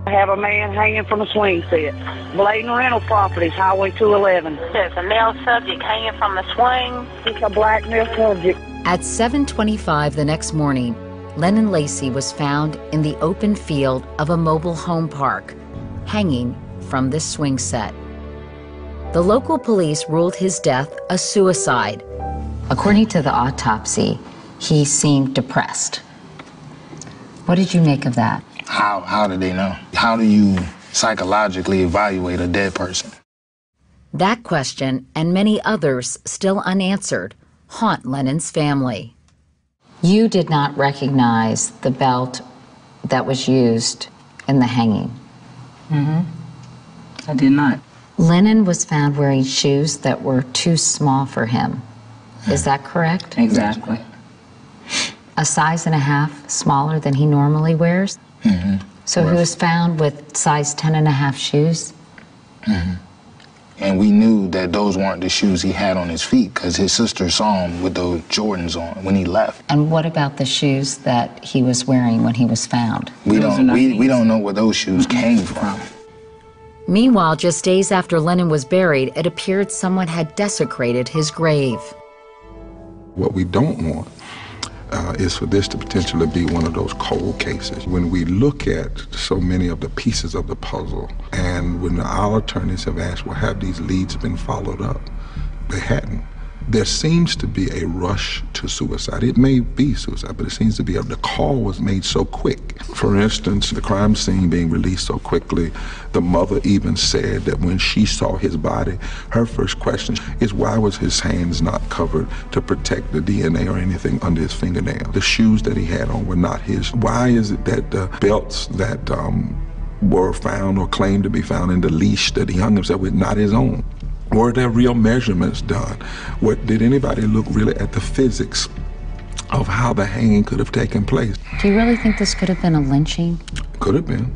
I have a man hanging from a swing set. Bladen Rental Properties, Highway 211. There's a male subject hanging from the swing. It's a black male subject. At 7:25 the next morning, Lennon Lacy was found in the open field of a mobile home park, hanging from this swing set. The local police ruled his death a suicide. According to the autopsy, he seemed depressed. What did you make of that? How did they know? How do you psychologically evaluate a dead person? That question, and many others still unanswered, haunt Lennon's family. You did not recognize the belt that was used in the hanging. I did not. Lennon was found wearing shoes that were too small for him. Is that correct? Exactly. A size and a half smaller than he normally wears? So he was found with size 10 and a half shoes? And we knew that those weren't the shoes he had on his feet because his sister saw him with those Jordans on when he left. And what about the shoes that he was wearing when he was found? We don't know where those shoes came from. Meanwhile, just days after Lennon was buried, it appeared someone had desecrated his grave. What we don't want is for this to potentially be one of those cold cases. When we look at so many of the pieces of the puzzle, and when our attorneys have asked, well, have these leads been followed up? They hadn't. There seems to be a rush to suicide. It may be suicide, but it seems to be the call was made so quick. For instance, the crime scene being released so quickly, the mother even said that when she saw his body, her first question is why was his hands not covered to protect the DNA or anything under his fingernail? The shoes that he had on were not his. Why is it that the belts that were found or claimed to be found in the leash that he hung himself with not his own? Were there real measurements done? Did anybody look really at the physics of how the hanging could have taken place? Do you really think this could have been a lynching? Could have been,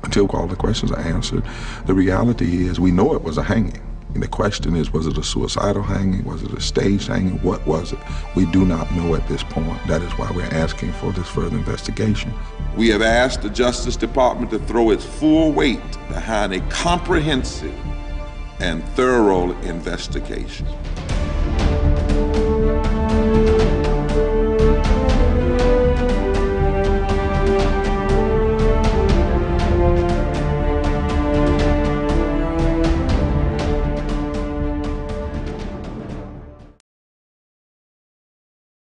until all the questions are answered. The reality is we know it was a hanging. And the question is, was it a suicidal hanging? Was it a staged hanging? What was it? We do not know at this point. That is why we're asking for this further investigation. We have asked the Justice Department to throw its full weight behind a comprehensive and thorough investigation.